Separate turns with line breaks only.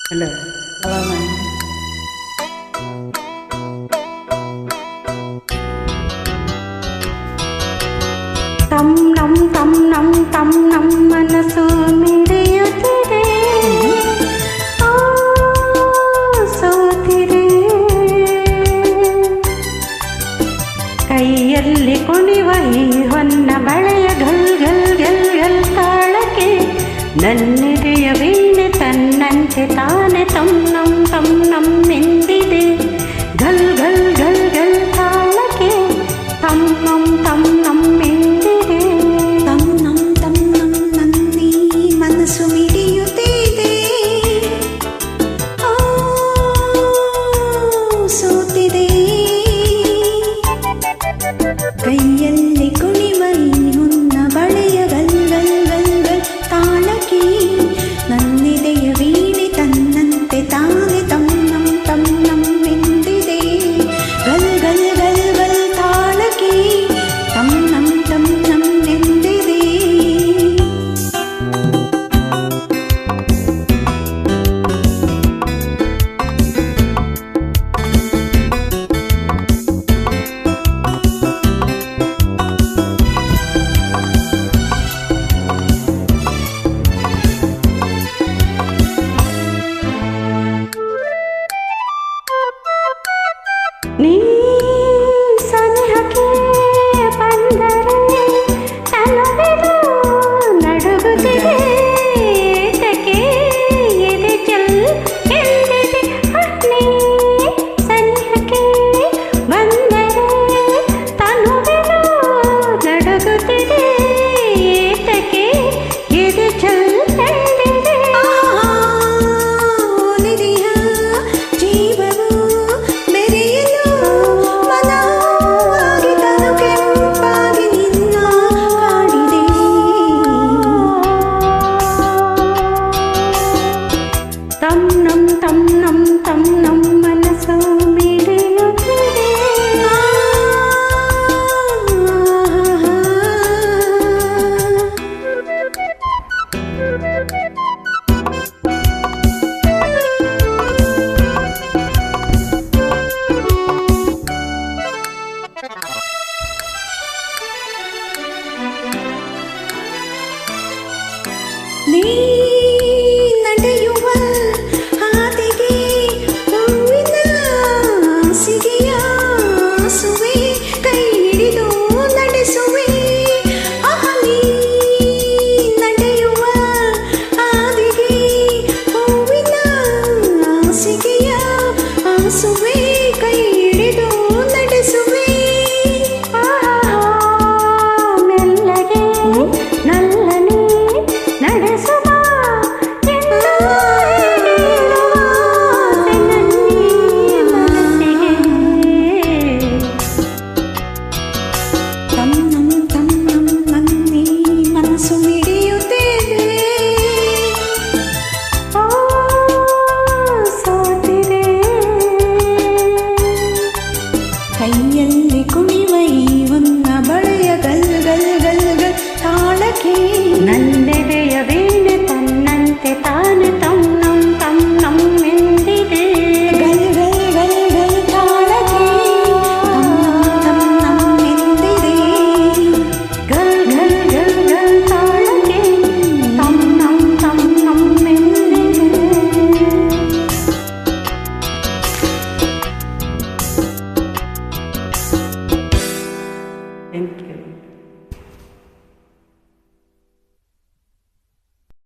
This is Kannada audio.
Hello. Hello, man. ತಂ ನಂ ಮನಸ್ಸು ಮಿಡಿಯುತ್ತಿದೆ, ಸೋತಿದೆ. ಕೈಯಲ್ಲಿ ಕುಣಿವ ಈ ಹೊನ್ನ ಬಳೆಯ ಗಲ್ ಗಲ್ ಗಲ್ ಗಲ್ ತಾಳಕ್ಕೆ ನನ್ನೆದೆಯ ವೀಣೆ ತನ್ನಂತೆ ತಾನೆ ತಂ ನಂ ಎಂದಿದೆ. ಗಲ್ ಗಲ್ ಗಲ್ ಗಲ್ ತಾಳಕ್ಕೆ ತಂ ನಂ ಎಂದಿದೆ.
ತಂ ನಂ ನನ್ನಿ ಮನಸ್ಸು ಮಿಡಿಯುತ್ತಿದೆ, ಸೋತಿದೆ. ಕೈಯಲ್ಲಿ ಕುಣಿವ ಈ ಹೊನ್ನ ಬಳೆಯ ಗಲ್ ಗಲ್ ಗಲ್ ಗಲ್ ತಾಳಕ್ಕೆ ನನ್ನೆದೆಯ ವೀಣೆ ತನ್ನಂತೆ ತಾನೆ ತಂ ನಂ ಎಂದಿದೆ. ಗಲ್ ಗಲ್ ಗಲ್ ಗಲ್ ತಾಳಕ್ಕೆ ತಂ ನಂ ಎಂದಿದೆ.
ನೀ ಸನಿಹಕ್ಕೆ ಬಂದರೆ ತನುವೆಲ್ಲ ನಡುಗುತ್ತಿದೆ. ಏತಕ್ಕೆ ಎದೆ ಜಲ್ ಎಂದಿದೆ. ನೀ ಸನಿಹಕ್ಕೆ ಬಂದರೆ ತನುವೆಲ್ಲ ನಡುಗುತ್ತಿದೆ. ಏತಕ್ಕೆ ಎದೆ ಜಲ್ ಎಂದಿದೆ.
ನಿಧಿಯ ಜೀವನು ಬೆರೆಯಲು ಮನವಾಗಿ ತನು ಕೆಂಪಾಗಿ ನಿನ್ನ ಕಾಡಿದೆ.
ತಂ ನಂ ಮನಸ್ಸು ಮಿಡಿಯುತ್ತಿದೆ.
ನೀ ನಡೆಯುವ ಹಾದಿಗೆ ಹೂವಿನ ಹಾಸಿಗೆಯ ಸುವೆ ಕೈ ಹಿಡಿದು ನಡೆಸುವೆ. ನೀ ನಡೆಯುವ ಹಾದಿಗೆ ಹೂವಿನ ಹಾಸಿಗೆಯ ಸುವೆ ಕೈ ಹಿಡಿದು ನಡೆಸುವೆ.
ಮೆಲ್ಲಗೆ ನಲ್ಲನೆ ನಡೆಸುವ
ತಂ ನಂ ನನ್ನಿ ಮನಸ್ಸು ಮಿಡಿಯುತ್ತಿದೆ,
ಸೋತಿದೆ.
ಕೈಯಲ್ಲಿ ಕುಣಿವ ಈ ಹೊನ್ನ ಬಳೆಯ ಗಲ್ ಗಲ್ ಗಲ್ ಗಲ್ ತಾಳಕ್ಕೆ
ನನ್ನೆದೆಯ ವೀಣೆ ತನ್ನಂತೆ ತಾನೆ ತಂ ನಂ ಎಂದಿದೆ.
ಗಲ್ ಗಲ್ ಗಲ್ ಗಲ್ ತಾಳಕ್ಕೆ ತಂ ನಂ ಎಂದಿದೆ.
ಗಲ್ ಗಲ್ ಗಲ್ ಗಲ್ ತಾಳಕ್ಕೆ ತಂ ನಂ ಎಂದಿದೆ. Thank you.